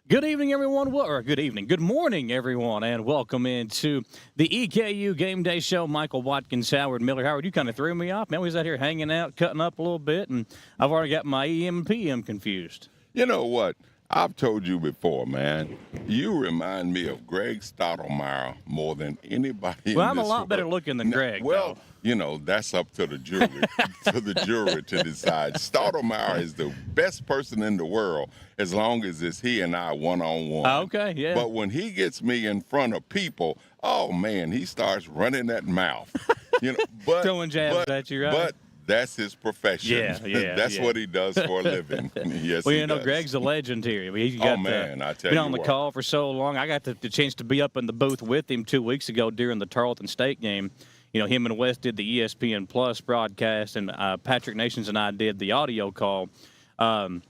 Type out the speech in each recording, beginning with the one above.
Good evening, everyone. Good morning, everyone, and welcome into the EKU Game Day Show. Michael Watkins, Howard Miller. Howard, you kind of threw me off. Man, we was out here hanging out, cutting up a little bit, and I've already got my EM and PM confused. You know what? I've told you before, man. You remind me of Greg Stottlemyre more than anybody. Well, I'm a lot better looking than Greg. Well, though. You know, that's up to the jury, to decide. Stottlemyre is the best person in the world as long as it's he and I one-on-one. Okay, yeah. But when he gets me in front of people, oh man, he starts running that mouth. You know, but throwing jabs at you, right? But that's his profession. Yeah. That's what he does for a living. Yes, well, he does. Greg's a legend here. I mean, he's got I tell been you on the call for so long. I got the chance to be up in the booth with him 2 weeks ago during the Tarleton State game. You know, him and Wes did the ESPN Plus broadcast, and Patrick Nations and I did the audio call. And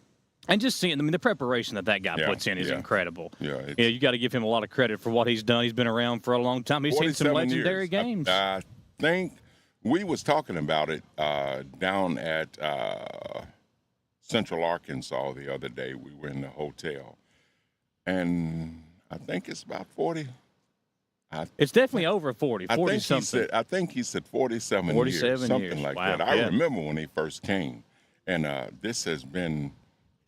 just seeing, I mean, the preparation that guy puts in is incredible. Yeah, you got to give him a lot of credit for what he's done. He's been around for a long time. He's seen some legendary games. I think we was talking about it down at Central Arkansas the other day. We were in the hotel, and I think it's about 40. It's definitely over 40 something. I think he said 47 years, something like wow. that. I remember when he first came, and this has been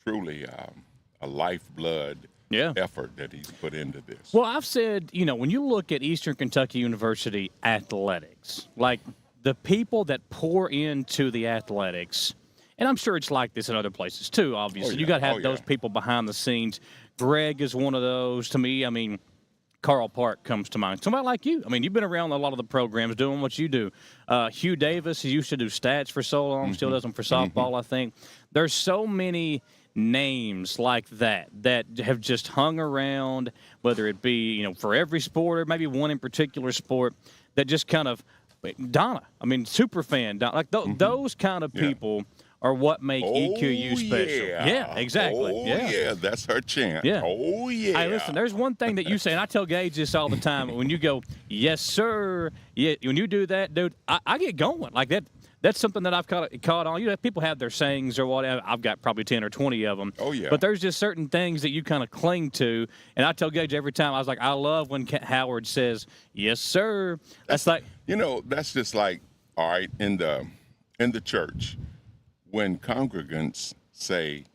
truly a lifeblood effort that he's put into this. Well, I've said, you know, when you look at Eastern Kentucky University athletics, like the people that pour into the athletics, and I'm sure it's like this in other places too, obviously. You got to have those people behind the scenes. Greg is one of those to me. I mean, Carl Park comes to mind. Somebody like you. I mean, you've been around a lot of the programs doing what you do. Hugh Davis, he used to do stats for so long, still does them for softball, I think. There's so many names like that have just hung around, whether it be, you know, for every sport or maybe one in particular sport, that just kind of Donna. I mean, super fan. Donna, like those kind of people are what make EKU special. Yeah, exactly. Oh, yeah, that's her chant. Yeah. Oh, yeah. Hey, listen, there's one thing that you say, and I tell Gage this all the time. When you go, yes, sir, yeah, when you do that, dude, I get going. Like that. That's something that I've caught on. You know, people have their sayings or whatever. I've got probably 10 or 20 of them. Oh, yeah. But there's just certain things that you kind of cling to. And I tell Gage every time, I was like, I love when Howard says, yes, sir. That's like. You know, that's just like, all right, in the church, when congregants say,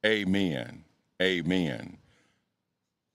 amen, amen,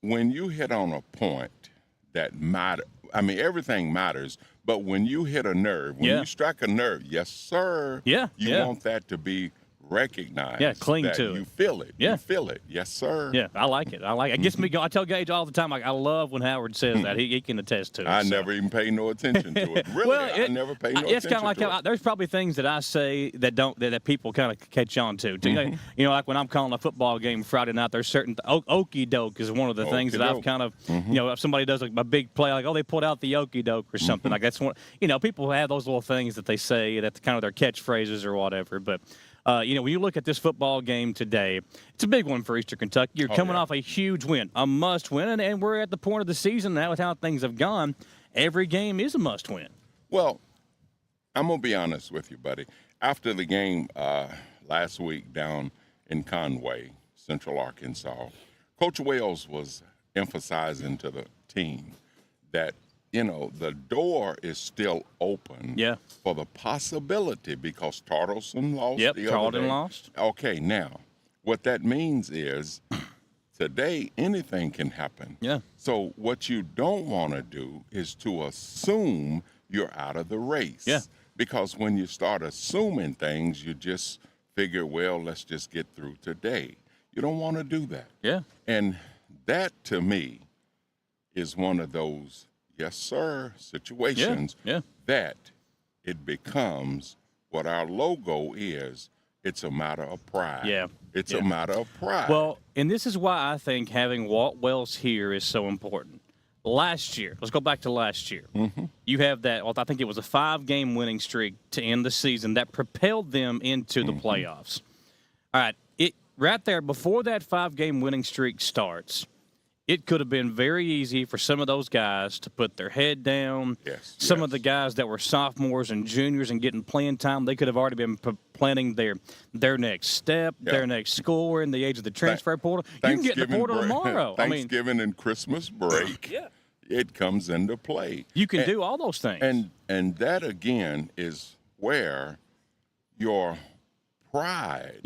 when you hit on a point that matters, I mean, everything matters, but when you hit a nerve, when you strike a nerve, yes, sir, you want that to be recognized. Yeah, cling to it. You feel it. Yeah. You feel it. Yes, sir. Yeah, I like it. It gets me going. I tell Gage all the time, like, I love when Howard says that. He can attest to it. I never even pay no attention to it. Really, I never pay no attention to it. It's kind of like there's probably things that I say that people kind of catch on to. You know, like when I'm calling a football game Friday night, there's certain okey doke is one of the things that I've kind of, you know, if somebody does a big play, like, oh, they pulled out the okey doke or something, like that's one. You know, people have those little things that they say that's kind of their catchphrases or whatever, but. You know, when you look at this football game today, it's a big one for Eastern Kentucky. You're coming off a huge win, a must-win, and we're at the point of the season now with how things have gone. Every game is a must-win. Well, I'm going to be honest with you, buddy. After the game last week down in Conway, Central Arkansas, Coach Wells was emphasizing to the team that, you know, the door is still open for the possibility because Tarleton lost the other day. Tarleton lost. Okay, now, what that means is today anything can happen. Yeah. So what you don't want to do is to assume you're out of the race. Yeah. Because when you start assuming things, you just figure, well, let's just get through today. You don't want to do that. Yeah. And that, to me, is one of those yes, sir, situations that it becomes what our logo is. It's a matter of pride. Yeah. It's a matter of pride. Well, and this is why I think having Walt Wells here is so important. Last year, let's go back to last year. You have that, well, I think it was a 5-game winning streak to end the season that propelled them into the playoffs. All right, right there, before that 5-game winning streak starts, it could have been very easy for some of those guys to put their head down. Yes. Some of the guys that were sophomores and juniors and getting playing time, they could have already been planning their next step, their next score in the age of the transfer portal. You can get in the portal tomorrow. Thanksgiving and Christmas break, it comes into play. You can do all those things. And that, again, is where your pride,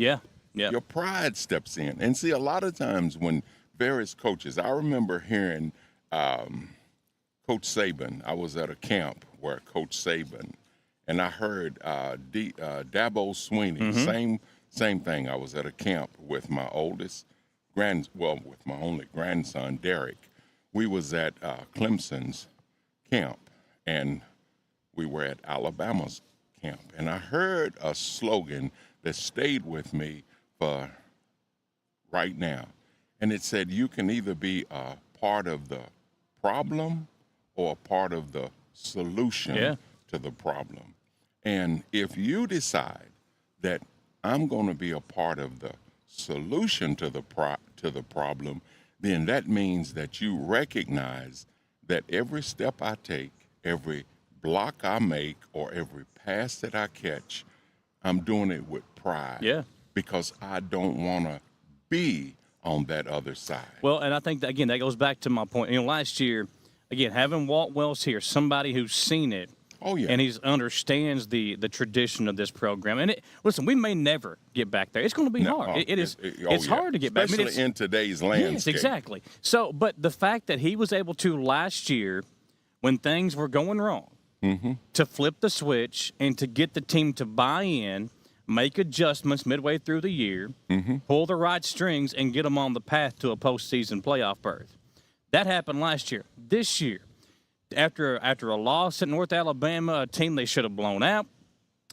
your pride steps in. And see, a lot of times when various coaches, I remember hearing Coach Saban. I was at a camp where Coach Saban, and I heard Dabo Sweeney, same thing. I was at a camp with my oldest with my only grandson, Derek. We was at Clemson's camp, and we were at Alabama's camp. And I heard a slogan that stayed with me for right now. And it said, you can either be a part of the problem or a part of the solution to the problem. And if you decide that I'm going to be a part of the solution to the problem, then that means that you recognize that every step I take, every block I make, or every pass that I catch, I'm doing it with pride. Yeah. Because I don't want to be on that other side. Well, and I think, that, again, that goes back to my point. Last year, again, having Walt Wells here, somebody who's seen it, and he understands the tradition of this program. And listen, we may never get back there. It's going to be hard. It's hard to get back. Especially in today's landscape. Yes, exactly. So, but the fact that he was able to last year, when things were going wrong, to flip the switch and to get the team to buy in, make adjustments midway through the year, pull the right strings, and get them on the path to a postseason playoff berth. That happened last year. This year, after a loss at North Alabama, a team they should have blown out,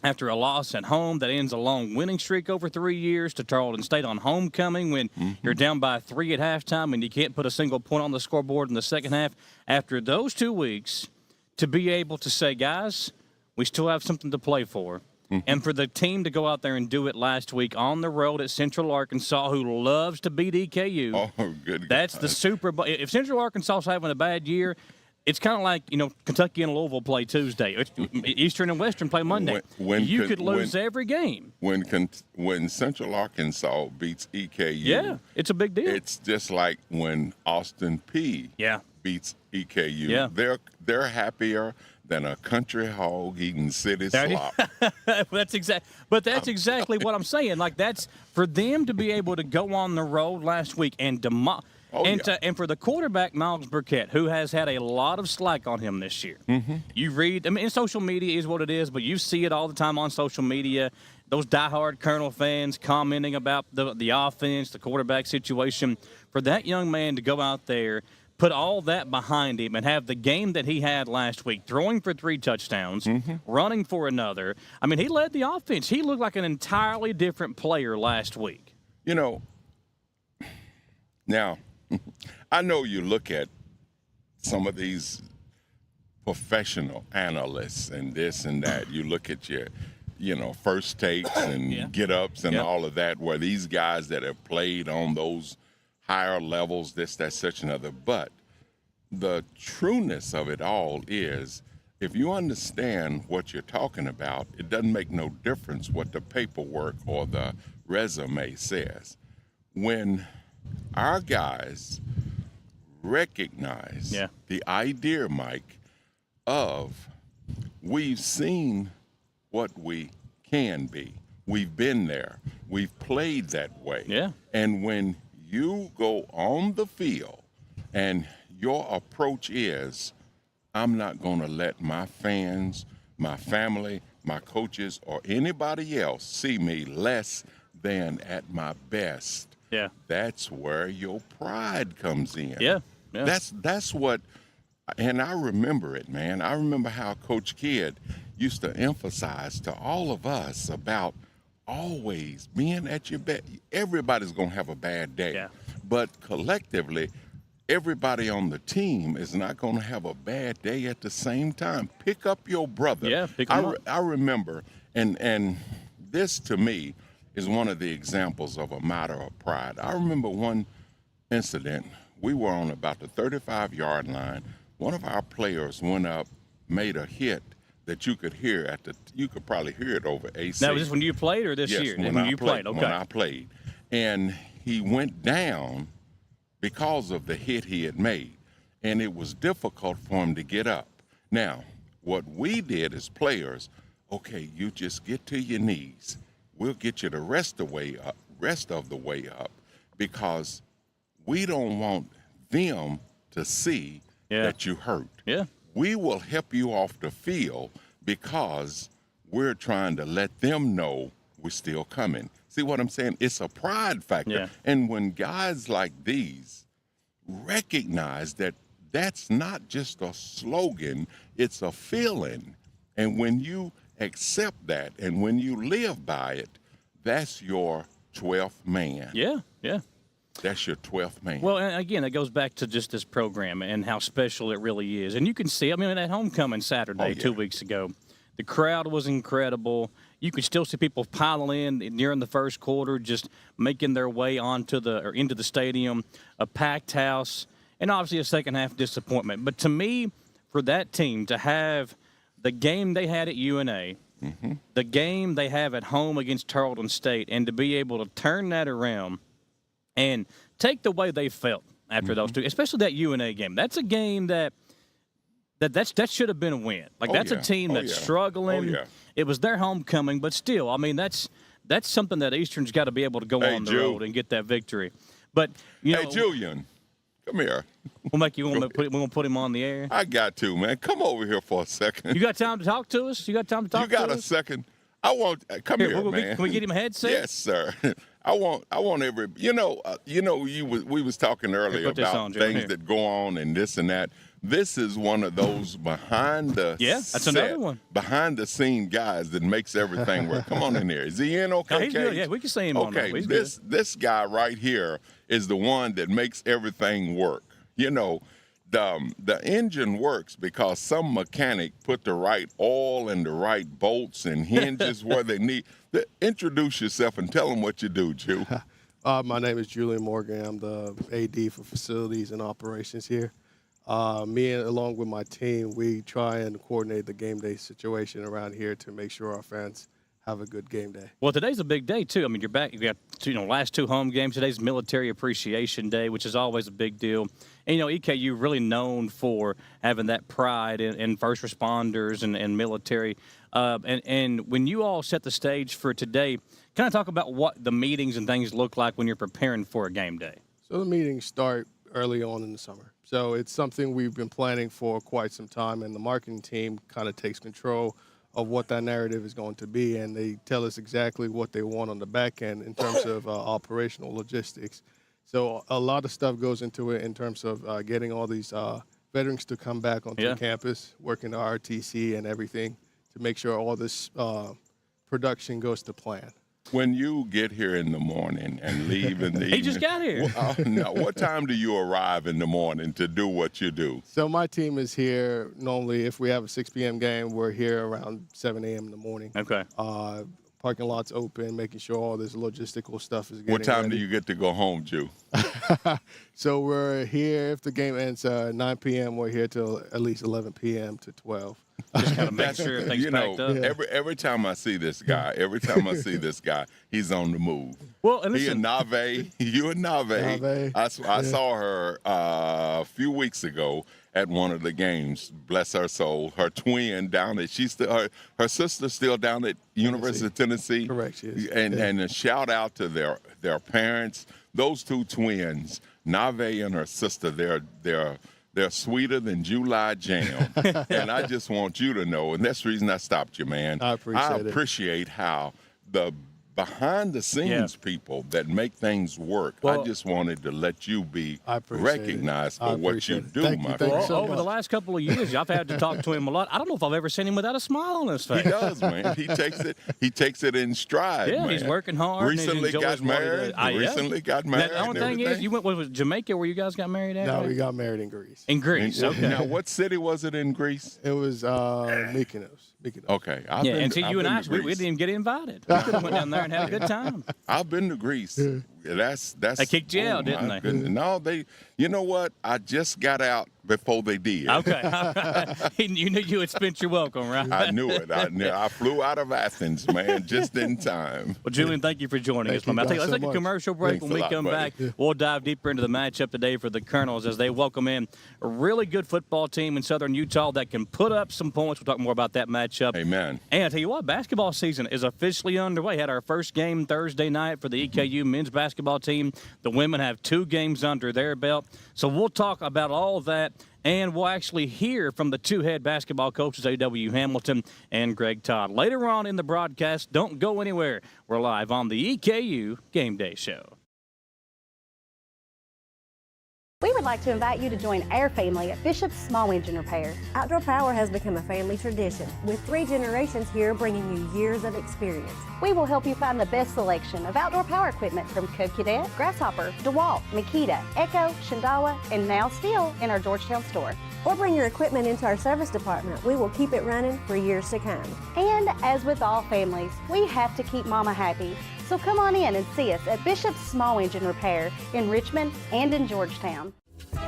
after a loss at home that ends a long winning streak over 3 years to Tarleton State on homecoming when you're down by 3 at halftime and you can't put a single point on the scoreboard in the second half, after those 2 weeks, to be able to say, guys, we still have something to play for. And for the team to go out there and do it last week on the road at Central Arkansas, who loves to beat EKU. Oh, good. That's the Super Bowl. If Central Arkansas is having a bad year, it's kind of like, Kentucky and Louisville play Tuesday. Eastern and Western play Monday. You could lose every game. When Central Arkansas beats EKU, it's a big deal. It's just like when Austin Peay beats EKU. Yeah. They're happier than a country hog eating city slop. That's exactly what I'm saying. Like, that's for them to be able to go on the road last week and and for the quarterback, Miles Burkett, who has had a lot of slack on him this year. You read, social media is what it is, but you see it all the time on social media. Those diehard Colonel fans commenting about the offense, the quarterback situation. For that young man to go out there, put all that behind him, and have the game that he had last week, throwing for 3 touchdowns, running for another. I mean, he led the offense. He looked like an entirely different player last week. Now, I know you look at some of these professional analysts and this and that. You look at your, first takes and get-ups and all of that, where these guys that have played on those higher levels, this, that, such, another. But the trueness of it all is, if you understand what you're talking about, it doesn't make no difference what the paperwork or the resume says. When our guys recognize the idea, Mike, of we've seen what we can be. We've been there. We've played that way. Yeah. And when you go on the field and your approach is, I'm not going to let my fans, my family, my coaches, or anybody else see me less than at my best. Yeah. That's where your pride comes in. Yeah. That's what, and I remember it, man. I remember how Coach Kidd used to emphasize to all of us about always being at your best. Everybody's going to have a bad day. But collectively, everybody on the team is not going to have a bad day at the same time. Pick up your brother. Pick him up. I remember, and this to me is one of the examples of a matter of pride. I remember one incident we were on about the 35-yard line. One of our players went up, made a hit that you could hear you could probably hear it over AC. Now, was this when you played or this yes, year? When you played. Okay. When I played. And he went down because of the hit he had made. And it was difficult for him to get up. Now, what we did as players, okay, you just get to your knees. We'll get you the rest of the way up, because we don't want them to see that you hurt. Yeah. We will help you off the field because we're trying to let them know we're still coming. See what I'm saying? It's a pride factor. Yeah. And when guys like these recognize that that's not just a slogan, it's a feeling. And when you accept that and when you live by it, that's your 12th man. Yeah, yeah. That's your 12th man. Well, and again, it goes back to just this program and how special it really is. And you can see, I mean, at homecoming Saturday 2 weeks ago, the crowd was incredible. You could still see people piling in during the first quarter, just making their way into the stadium, a packed house, and obviously a second half disappointment. But to me, for that team to have the game they had at UNA, the game they have at home against Tarleton State, and to be able to turn that around and take the way they felt after those two, especially that UNA game. That's a game that should have been a win. Like, that's a team that's struggling. It was their homecoming, but still, I mean, that's something that Eastern's got to be able to go on the road and get that victory. But you know, hey, Julian, come here. We'll make you. We're gonna put him on the air. I got to, man. Come over here for a second. You got time to talk to us? You got time to talk? You got a second? I want. Come here, man. Can we get him a headset? Yes, sir. I want every. We was talking earlier about things that go on and this and that. This is one of those behind the that's another one. Behind the scene guys that makes everything work. Come on in there. Is he in? Okay, he's good. Yeah, we can see him on there. Okay, this guy right here is the one that makes everything work. You know, the engine works because some mechanic put the right oil and the right bolts and hinges where they need. Introduce yourself and tell them what you do, Jew. My name is Julian Morgan. I'm the AD for facilities and operations here. Me and along with my team, we try and coordinate the game day situation around here to make sure our fans have a good game day. Well, today's a big day too. I mean, you're back. You got last two home games. Today's Military Appreciation Day, which is always a big deal. And EKU really known for having that pride in first responders and military. And when you all set the stage for today, kind of talk about what the meetings and things look like when you're preparing for a game day. So the meetings start early on in the summer. So it's something we've been planning for quite some time, and the marketing team kind of takes control of what that narrative is going to be, and they tell us exactly what they want on the back end in terms of operational logistics. So a lot of stuff goes into it in terms of getting all these veterans to come back onto the campus, working the RTC and everything to make sure all this production goes to plan. When you get here in the morning and leave in the evening. He just got here. No, what time do you arrive in the morning to do what you do? So my team is here normally, if we have a 6 p.m. game, we're here around 7 a.m. in the morning. Okay. Parking lot's open, making sure all this logistical stuff is getting What time ready. do you get to go home, Jew? So we're here, if the game ends 9 p.m., we're here till at least 11 p.m. to 12. Just kind of make sure everything's packed up. Every time I see this guy, he's on the move. Well, and listen, he and Nave, you and Nave. I saw her a few weeks ago at one of the games. Bless her soul. Her twin down at her sister's still down at University of Tennessee. Correct. Yes. And a shout out to their parents. Those two twins, Nave and her sister. They're sweeter than July jam. And I just want you to know, and that's the reason I stopped you, man. I appreciate how the behind-the-scenes people that make things work. Well, I just wanted to let you be recognized for I what you do, Thank my you friend. so over much. the last couple of years, I've had to talk to him a lot. I don't know if I've ever seen him without a smile on his face. He does, man. He takes it in stride, Yeah, man. he's working hard. Recently got married. The only thing is, you went was Jamaica where you guys got married at? No, we got married in Greece. In Greece, okay. Now, what city was it in Greece? It was Mykonos. Okay. And see, you and I, we didn't even get invited. We could have went down there and had a good time. I've been to Greece. that's They kicked you out, didn't they? Goodness. No, you know what? I just got out before they did. Okay. You knew you had spent your welcome, right? I knew it. I flew out of Athens, man, just in time. Well, Julian, thank you for joining us, my man. Let's take a commercial break. Thanks When we a lot, come buddy. back, we'll dive deeper into the matchup today for the Colonels as they welcome in a really good football team in Southern Utah that can put up some points. We'll talk more about that matchup. Amen. And I tell you what, basketball season is officially underway. Had our first game Thursday night for the EKU men's basketball team. The women have 2 games under their belt. So we'll talk about all of that. And we'll actually hear from the 2 head basketball coaches, A.W. Hamilton and Greg Todd. Later on in the broadcast, don't go anywhere. We're live on the EKU Game Day Show. We would like to invite you to join our family at Bishop's Small Engine Repair. Outdoor Power has become a family tradition, with 3 generations here bringing you years of experience. We will help you find the best selection of outdoor power equipment from Code Cadet, Grasshopper, DeWalt, Makita, Echo, Shindawa, and now Steel in our Georgetown store. Or bring your equipment into our service department. We will keep it running for years to come. And as with all families, we have to keep Mama happy. So come on in and see us at Bishop's Small Engine Repair in Richmond and in Georgetown.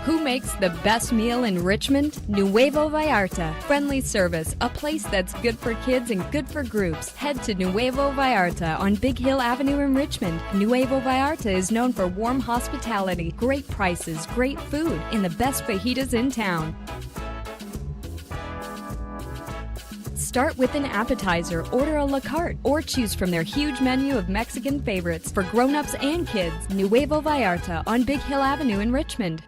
Who makes the best meal in Richmond? Nuevo Vallarta. Friendly service, a place that's good for kids and good for groups. Head to Nuevo Vallarta on Big Hill Avenue in Richmond. Nuevo Vallarta is known for warm hospitality, great prices, great food, and the best fajitas in town. Start with an appetizer, order a la carte, or choose from their huge menu of Mexican favorites for grown-ups and kids. Nuevo Vallarta on Big Hill Avenue in Richmond.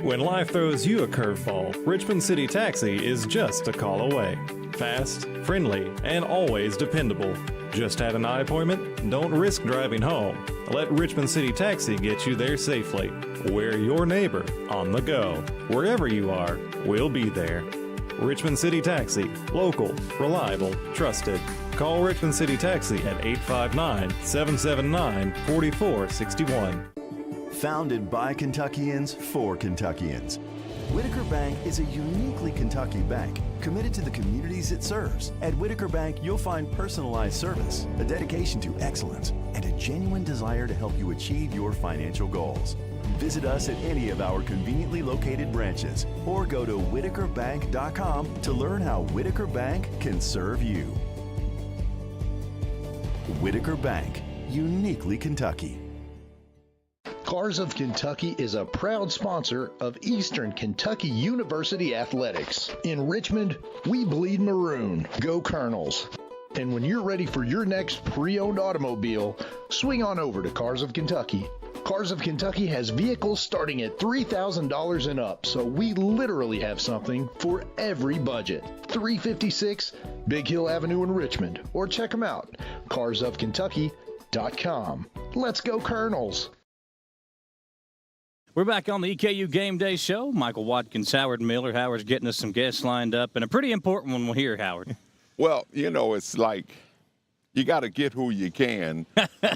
When life throws you a curveball, Richmond City Taxi is just a call away. Fast, friendly, and always dependable. Just had an eye appointment? Don't risk driving home. Let Richmond City Taxi get you there safely. We're your neighbor on the go. Wherever you are, we'll be there. Richmond City Taxi. Local, reliable, trusted. Call Richmond City Taxi at 859-779-4461. Founded by Kentuckians for Kentuckians, Whitaker Bank is a uniquely Kentucky bank committed to the communities it serves. At Whitaker Bank, you'll find personalized service, a dedication to excellence, and a genuine desire to help you achieve your financial goals. Visit us at any of our conveniently located branches or go to whitakerbank.com to learn how Whitaker Bank can serve you. Whitaker Bank, uniquely Kentucky. Cars of Kentucky is a proud sponsor of Eastern Kentucky University Athletics. In Richmond, we bleed maroon. Go Colonels. And when you're ready for your next pre-owned automobile, swing on over to Cars of Kentucky. Cars of Kentucky has vehicles starting at $3,000 and up, so we literally have something for every budget. 356 Big Hill Avenue in Richmond, or check them out, carsofkentucky.com. Let's go Colonels! We're back on the EKU Game Day Show. Michael Watkins, Howard Miller. Howard's getting us some guests lined up, and a pretty important one here, Howard. Well, you know, it's like you got to get who you can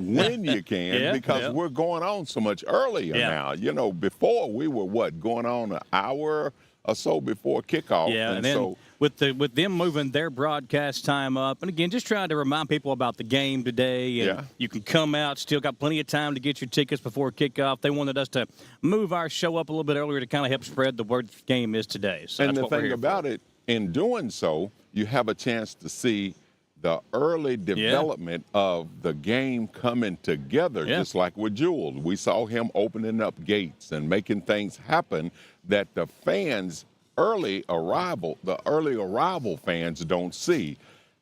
when you can because we're going on so much earlier now. You know, before we were, going on an hour or so before kickoff. Yeah, and then so, with them moving their broadcast time up, and again, just trying to remind people about the game today. And you can come out, still got plenty of time to get your tickets before kickoff. They wanted us to move our show up a little bit earlier to kind of help spread the word the game is today. So and that's the what we're thing here about for. it, in doing so, you have a chance to see the early development of the game coming together, just like with Jules. We saw him opening up gates and making things happen that the fans the early arrival fans don't see.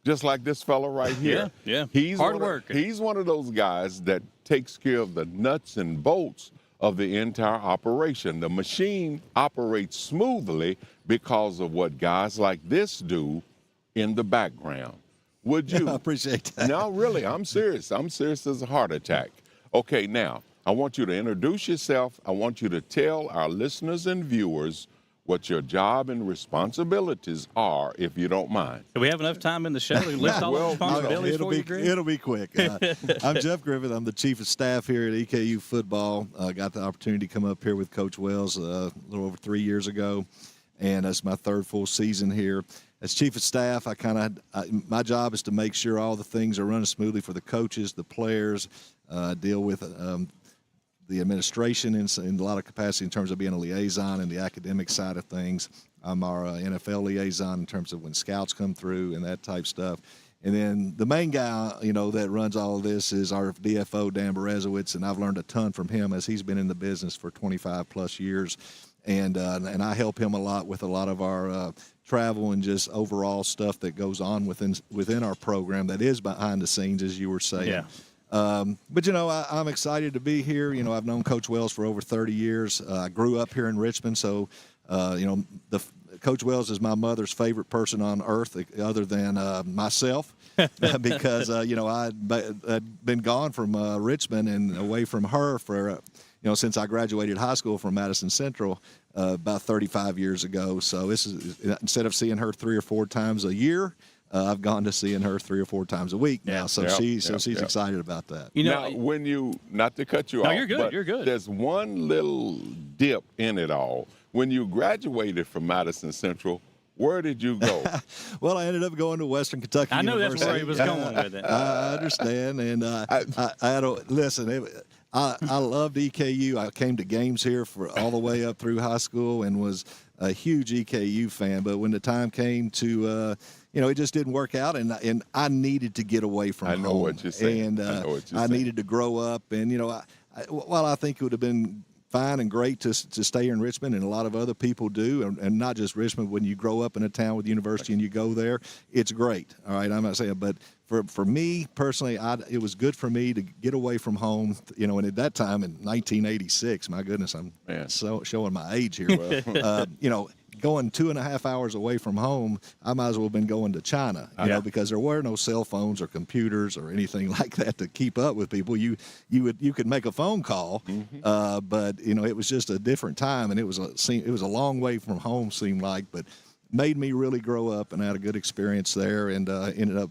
Just like this fella right here. He's hard work. He's one of those guys that takes care of the nuts and bolts of the entire operation. The machine operates smoothly because of what guys like this do in the background. Would you? I appreciate that. No, really, I'm serious. I'm serious as a heart attack. Okay, now, I want you to introduce yourself. I want you to tell our listeners and viewers what your job and responsibilities are, if you don't mind. Do we have enough time in the show to list all the responsibilities for you, Greg? It'll be quick. I'm Jeff Griffith. I'm the chief of staff here at EKU Football. Got the opportunity to come up here with Coach Wells a little over 3 years ago, and it's my third full season here. as chief of staff, my job is to make sure all the things are running smoothly for the coaches, the players, deal with the administration in a lot of capacity in terms of being a liaison and the academic side of things. I'm our NFL liaison in terms of when scouts come through and that type stuff. And then the main guy, that runs all of this is our DFO, Dan Berezowitz, and I've learned a ton from him as he's been in the business for 25-plus years. And I help him a lot with a lot of our travel and just overall stuff that goes on within our program that is behind the scenes, as you were saying. Yeah. But, I'm excited to be here. I've known Coach Wells for over 30 years. I grew up here in Richmond, so, Coach Wells is my mother's favorite person on earth other than myself because, I'd been gone from Richmond and away from her for, since I graduated high school from Madison Central about 35 years ago. So this is, instead of seeing her 3 or 4 times a year, I've gone to seeing her 3 or 4 times a week now. So she's excited about that. Now, when you, not to cut you off, you're good. but You're good. There's one little dip in it all. When you graduated from Madison Central, where did you go? Well, I ended up going to Western Kentucky I know University. that's where he was going with it. I understand, and I had to listen. I loved EKU. I came to games here for all the way up through high school and was a huge EKU fan. But when the time came to, it just didn't work out, and I needed to get away from home. I know what you're saying. And I needed to grow up, and while I think it would have been fine and great to stay here in Richmond, and a lot of other people do, and not just Richmond. When you grow up in a town with university and you go there, it's great. All right, I'm not saying, but for me personally, it was good for me to get away from home. And at that time in 1986, my goodness, I'm showing my age here. Going 2.5 hours away from home, I might as well have been going to China, because there were no cell phones or computers or anything like that to keep up with people. You could make a phone call, but it was just a different time, and it was a long way from home, seemed like, but made me really grow up, and I had a good experience there, and ended up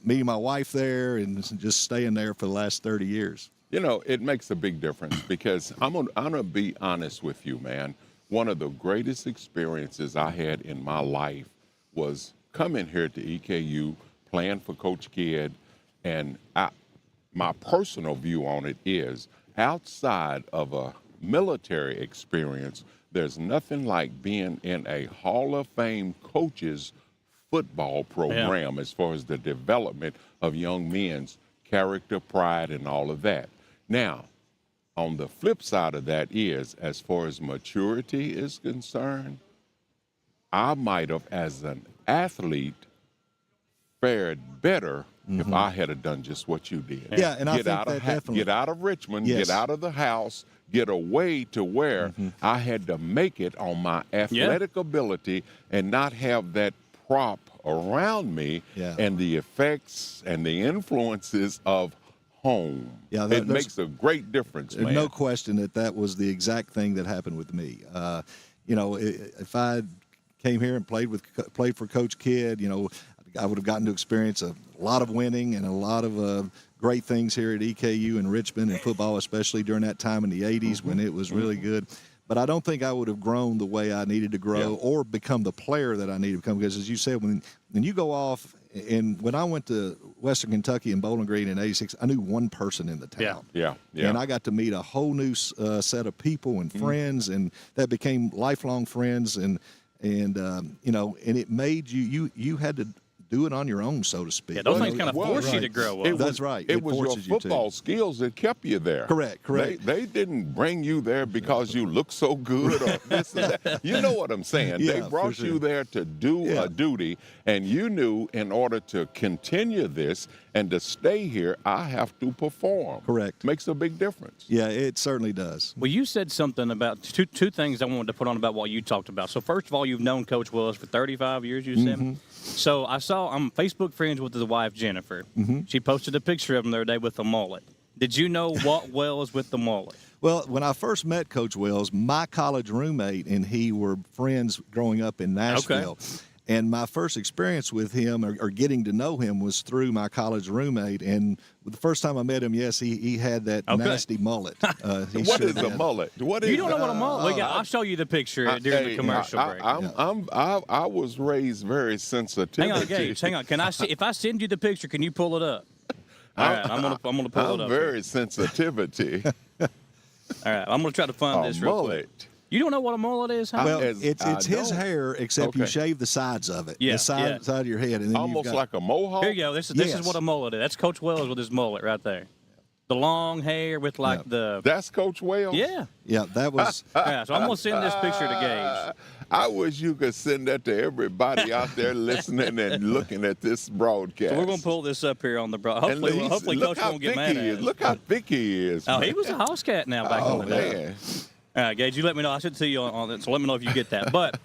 meeting my wife there and just staying there for the last 30 years. It makes a big difference because I'm gonna be honest with you, man. One of the greatest experiences I had in my life was coming here to EKU, playing for Coach Kidd, and my personal view on it is, outside of a military experience, there's nothing like being in a Hall of Fame coaches football program as far as the development of young men's character, pride, and all of that. Now, on the flip side of that is, as far as maturity is concerned, I might have, as an athlete, fared better if I had done just what you did. Yeah, and I think that definitely. Get out of Richmond, get out of the house, get away to where I had to make it on my athletic ability and not have that prop around me and the effects and the influences of home. Yeah, it makes a great difference, man. No question that was the exact thing that happened with me. If I came here and played for Coach Kidd, I would have gotten to experience a lot of winning and a lot of great things here at EKU and Richmond and football, especially during that time in the 80s when it was really good. But I don't think I would have grown the way I needed to grow or become the player that I needed to become. Because, as you said, when you go off, and when I went to Western Kentucky and Bowling Green in '86, I knew one person in the town. Yeah. And I got to meet a whole new set of people and friends, and that became lifelong friends. And it made you had to do it on your own, so to speak. Yeah, those things kind of force you to grow up. That's right. It was your football skills that kept you there. Correct. They didn't bring you there because you look so good or this and that. You know what I'm saying. They brought you there to do a duty, and you knew in order to continue this and to stay here, I have to perform. Correct. Makes a big difference. Yeah, it certainly does. Well, you said something about two things I wanted to put on about what you talked about. So first of all, you've known Coach Wells for 35 years, you said? So I'm Facebook friends with his wife, Jennifer. She posted a picture of him the other day with a mullet. Did you know Walt Wells with the mullet? Well, when I first met Coach Wells, my college roommate and he were friends growing up in Nashville. And my first experience with him or getting to know him was through my college roommate. And the first time I met him, yes, he had that nasty mullet. What is a mullet? What is you don't know what a mullet is? I'll show you the picture during the commercial break. I was raised very sensitive. Hang on, Gage. Hang on. Can I see? If I send you the picture, can you pull it up? All right, I'm gonna pull it up. I'm very sensitivity. All right, I'm gonna try to find this real quick. You don't know what a mullet is? Huh? Well, it's his hair, except you shave the sides of it. Yeah, the side of your head. And then almost like a mohawk? Here you go. This is what a mullet is. That's Coach Wells with his mullet right there. The long hair with the... That's Coach Wells? Yeah. Yeah, that was... Yeah, so I'm going to send this picture to Gage. I wish you could send that to everybody out there listening and looking at this broadcast. So we're going to pull this up here on the broadcast. Hopefully Coach won't get mad at us. Look how thick he is. Oh, he was a house cat now back in the day. Man. All right, Gage, you let me know. I should see you on that, so let me know if you get that. But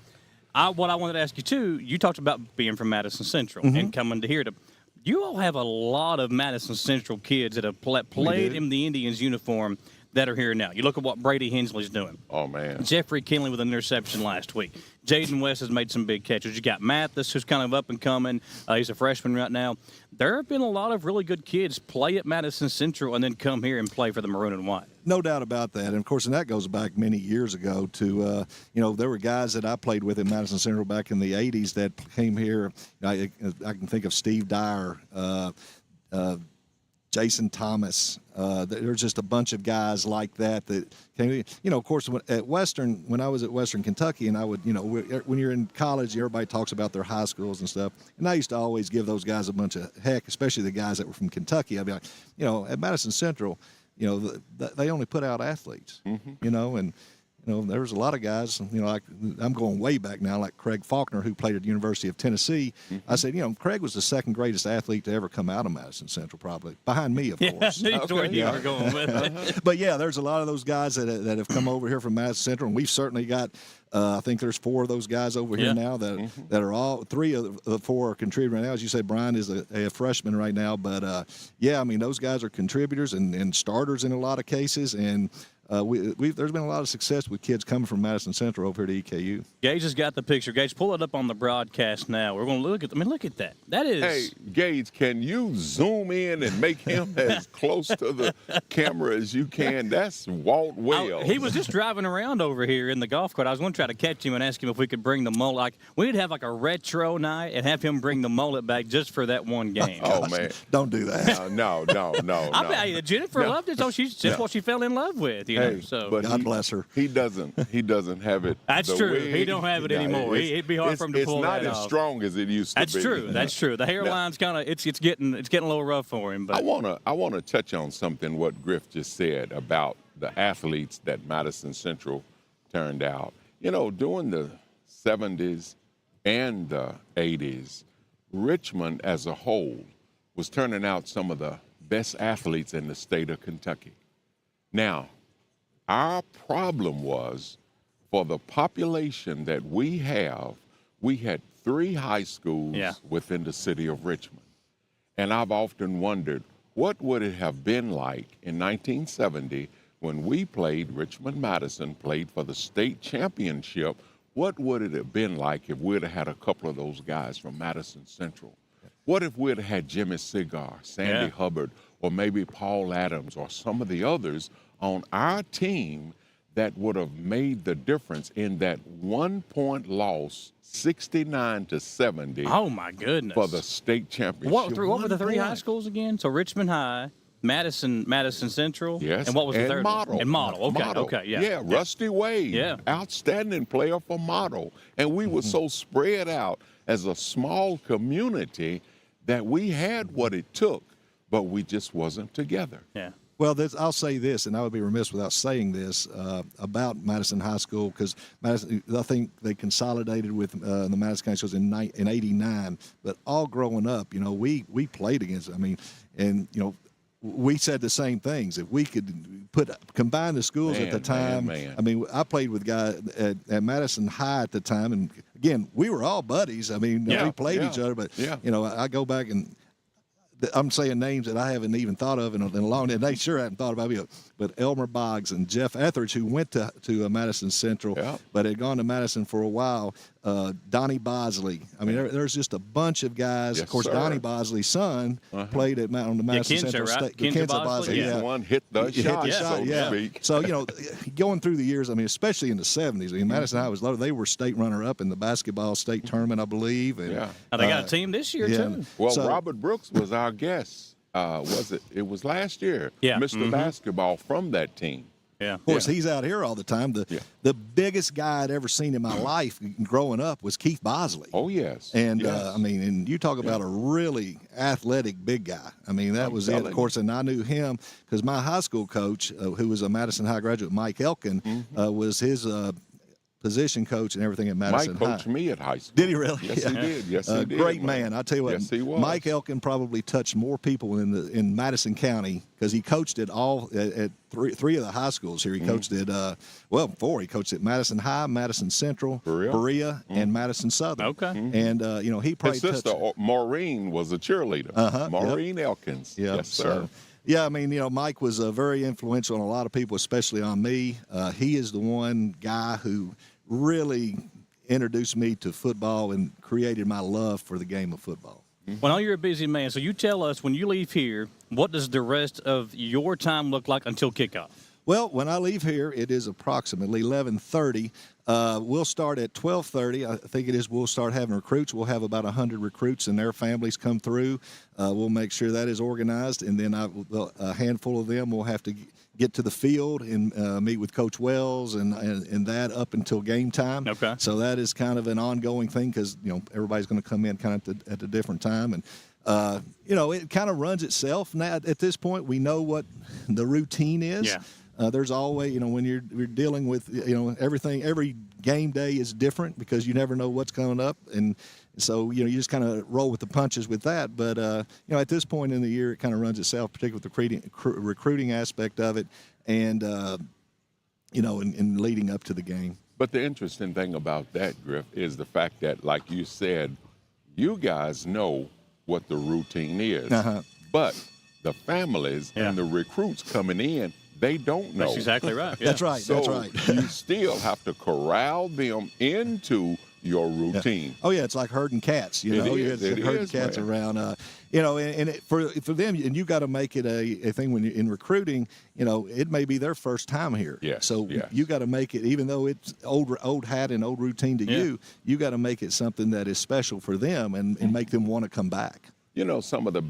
what I wanted to ask you, too, you talked about being from Madison Central and coming to here to – you all have a lot of Madison Central kids that have played in the Indians uniform that are here now. You look at what Brady Hensley's doing. Oh, man. Jeffrey Kinley with an interception last week. Jaden West has made some big catches. You got Mathis, who's kind of up and coming. He's a freshman right now. There have been a lot of really good kids play at Madison Central and then come here and play for the Maroon and White. No doubt about that. And, of course, and that goes back many years ago to, there were guys that I played with in Madison Central back in the 80s that came here. I can think of Steve Dyer, Jason Thomas. There's just a bunch of guys like that came. Of course, when I was at Western Kentucky, and I would, when you're in college, everybody talks about their high schools and stuff. And I used to always give those guys a bunch of heck, especially the guys that were from Kentucky. I'd be like, at Madison Central, they only put out athletes, and there was a lot of guys, like I'm going way back now, like Craig Faulkner, who played at the University of Tennessee. I said, Craig was the second greatest athlete to ever come out of Madison Central, probably behind me, of course. Where you are going with it. But yeah, there's a lot of those guys that have come over here from Madison Central, and we've certainly got. I think there's 4 of those guys over here now that are all 3 of the 4 are contributing right now. As you say, Brian is a freshman right now, but those guys are contributors and starters in a lot of cases, and. There's been a lot of success with kids coming from Madison Central over here to EKU. Gage has got the picture. Gage, pull it up on the broadcast now. We're going to look at. Look at that. That is. Hey, Gage, can you zoom in and make him as close to the camera as you can? That's Walt Wells. He was just driving around over here in the golf cart. I was going to try to catch him and ask him if we could bring the mullet. Like we need to have like a retro night and have him bring the mullet back just for that one game. Oh man, don't do that. No. I bet Jennifer loved it. So she's just what she fell in love with. But God bless her. He doesn't have it. That's true. He don't have it anymore. It'd be hard for him to pull that off. It's not as strong as it used to be. That's true. That's true. The hairline's kind of it's getting a little rough for him. But I wanna touch on something what Griff just said about the athletes that Madison Central turned out. During the 70s and the 80s, Richmond as a whole was turning out some of the best athletes in the state of Kentucky. Now, our problem was for the population that we have, we had 3 high schools within the city of Richmond. And I've often wondered, what would it have been like in 1970 when we played, Richmond-Madison played for the state championship? What would it have been like if we'd have had a couple of those guys from Madison Central? What if we'd have had Jimmy Cigar, Sandy Hubbard, or maybe Paul Adams or some of the others on our team that would have made the difference in that 1-point loss, 69-70. Oh my goodness! For the state championship. What were the 3 high schools again? So Richmond High, Madison Central. Yes. And what was the third? Model. And Model. Okay. Model. Okay. Yeah. Yeah. Rusty Wade. Yeah. Outstanding player for Model, and we were so spread out as a small community that we had what it took, but we just wasn't together. Yeah. Well, I'll say this, and I would be remiss without saying this about Madison High School, because I think they consolidated with the Madison County Schools in '89. But all growing up, we played against. We said the same things. If we could combine the schools at the time, I played with guys at Madison High at the time, and again, we were all buddies. We played each other, but I go back and. I'm saying names that I haven't even thought of in a long time, and they sure haven't thought about me. But Elmer Boggs and Jeff Etheridge, who went to Madison Central, but had gone to Madison for a while. Donnie Bosley. I mean, there's just a bunch of guys. Yes, of course, sir. Donnie Bosley's son played on the Madison Kinzer, Central right? State. Kinzer Kinzer Bosley, He's the one hit the shot, so to speak. So, going through the years, I mean, especially in the 70s, I mean, Madison High was low. They were state runner-up in the basketball state tournament, I believe. And, Now, they got a team this year, too. Well, Robert Brooks was our guest. It was last year. Yeah. Mr. Basketball from that team. Yeah. Of course, he's out here all the time. The biggest guy I'd ever seen in my life growing up was Keith Bosley. Oh, yes. And, I mean, and you talk about a really athletic big guy. I mean, that was it, of course. And I knew him because my high school coach, who was a Madison High graduate, Mike Elkin, was his position coach and everything at Madison High. Mike coached me at high school. Did he really? Yes, he did. Yes, he did. Great man. I tell you what, yes, he was. Mike Elkin probably touched more people in Madison County because he coached at three of the high schools here. He coached at four. He coached at Madison High, Madison Central, Berea, and Madison Southern. Okay. And he probably his sister Maureen was a cheerleader. Maureen Elkins. Yes, sir. So, yeah, I mean, Mike was very influential on a lot of people, especially on me. He is the one guy who really introduced me to football and created my love for the game of football. Well, I know you're a busy man, so you tell us, when you leave here, what does the rest of your time look like until kickoff? Well, when I leave here, it is approximately 11:30. We'll start at 12:30. I think it is. We'll start having recruits. We'll have about 100 recruits and their families come through. We'll make sure that is organized, and then a handful of them will have to get to the field and meet with Coach Wells and that up until game time. Okay. So that is kind of an ongoing thing because everybody's going to come in kind of at a different time, and it kind of runs itself now. At this point, we know what the routine is. Yeah. There's always, when you're dealing with, everything, every game day is different because you never know what's coming up. And so, you just kind of roll with the punches with that. But, at this point in the year, it kind of runs itself, particularly with the recruiting aspect of it and, in leading up to the game. But the interesting thing about that, Griff, is the fact that, like you said, you guys know what the routine is. But the families and the recruits coming in, they don't know. That's exactly right. Yeah. That's right. So that's right. you still have to corral them into your routine. Yeah. Oh yeah, it's like herding cats. Herding cats around. For them, and you got to make it a thing when you're in recruiting. It may be their first time here. Yes. So you got to make it, even though it's old hat and old routine to you got to make it something that is special for them and make them want to come back. Some of the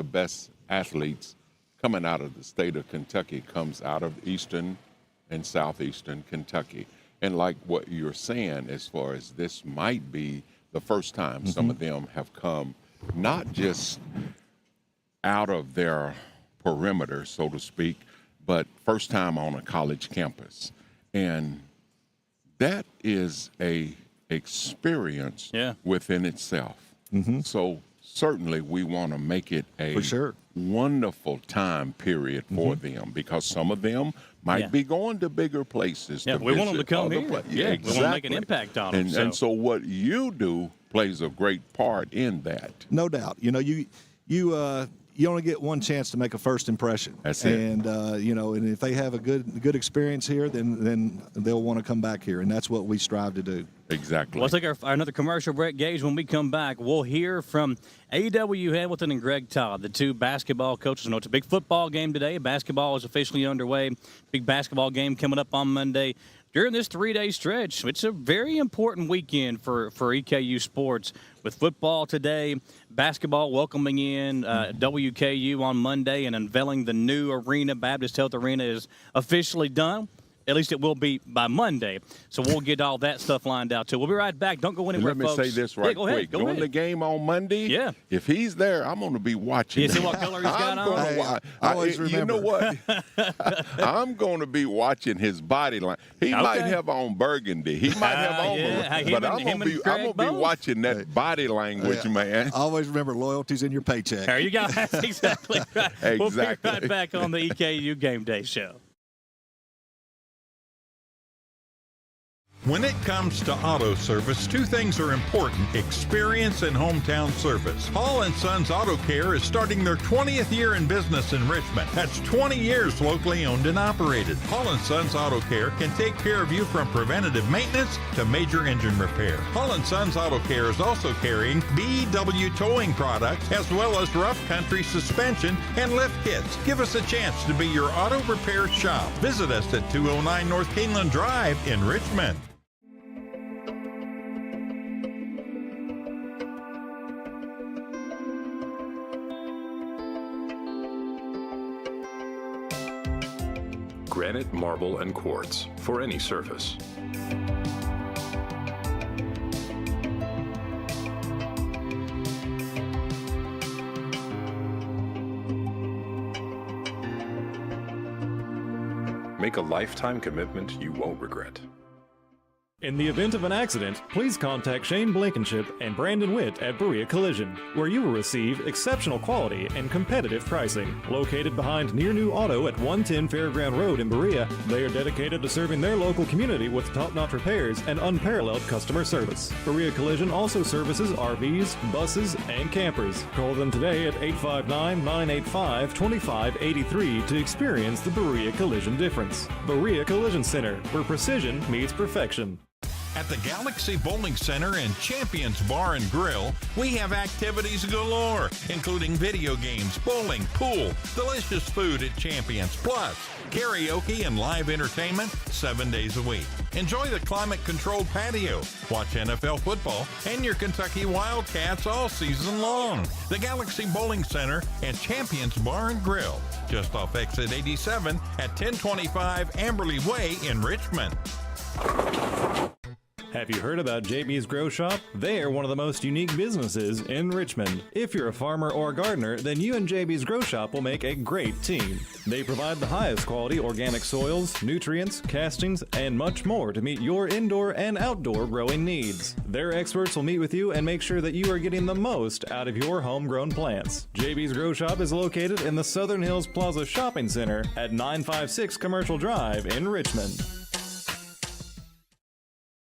best athletes coming out of the state of Kentucky comes out of eastern and southeastern Kentucky. And like what you're saying, as far as this might be the first time some of them have come, not just out of their perimeter, so to speak, but first time on a college campus. And that is a experience within itself. So certainly we want to make it a wonderful time period for them because some of them might be going to bigger places. Yeah, we want them to come here. Exactly. We want to make an impact on them. And so what you do plays a great part in that. No doubt. You only get one chance to make a first impression. That's it. And and if they have a good experience here, then they'll want to come back here, and that's what we strive to do. Exactly. Let's take another commercial break, Gage. When we come back, we'll hear from A.W. Hamilton and Greg Todd, the two basketball coaches. It's a big football game today. Basketball is officially underway. Big basketball game coming up on Monday. During this 3-day stretch, it's a very important weekend for EKU sports. With football today, basketball welcoming in WKU on Monday and unveiling the new arena. Baptist Health Arena is officially done. At least it will be by Monday. So we'll get all that stuff lined out, too. We'll be right back. Don't go anywhere, folks. Let me say this right quick. Go ahead. During the game on Monday, if he's there, I'm going to be watching. You see what color he's got on? I always remember. You know what? I'm going to be watching his body line. He might have on burgundy. He might have on but I'm going to be watching that body language, man. Always remember, loyalty's in your paycheck. There you go. That's exactly right. Exactly. We'll be right back on the EKU Game Day Show. When it comes to auto service, two things are important: experience and hometown service. Hall & Sons Auto Care is starting their 20th year in business in Richmond. That's 20 years locally owned and operated. Hall & Sons Auto Care can take care of you from preventative maintenance to major engine repair. Hall & Sons Auto Care is also carrying BW towing products as well as rough country suspension and lift kits. Give us a chance to be your auto repair shop. Visit us at 209 North Keeneland Drive in Richmond. Granite, marble, and quartz for any surface. Make a lifetime commitment you won't regret. In the event of an accident, please contact Shane Blankenship and Brandon Witt at Berea Collision, where you will receive exceptional quality and competitive pricing. Located behind Near New Auto at 110 Fairground Road in Berea, they are dedicated to serving their local community with top-notch repairs and unparalleled customer service. Berea Collision also services RVs, buses, and campers. Call them today at 859-985-2583 to experience the Berea Collision difference. Berea Collision Center, where precision meets perfection. At the Galaxy Bowling Center and Champions Bar and Grill, we have activities galore, including video games, bowling, pool, delicious food at Champions, plus karaoke and live entertainment 7 days a week. Enjoy the climate-controlled patio, watch NFL football, and your Kentucky Wildcats all season long. The Galaxy Bowling Center and Champions Bar and Grill, just off exit 87 at 1025 Amberley Way in Richmond. Have you heard about JB's Grow Shop? They are one of the most unique businesses in Richmond. If you're a farmer or a gardener, then you and JB's Grow Shop will make a great team. They provide the highest quality organic soils, nutrients, castings, and much more to meet your indoor and outdoor growing needs. Their experts will meet with you and make sure that you are getting the most out of your homegrown plants. JB's Grow Shop is located in the Southern Hills Plaza Shopping Center at 956 Commercial Drive in Richmond.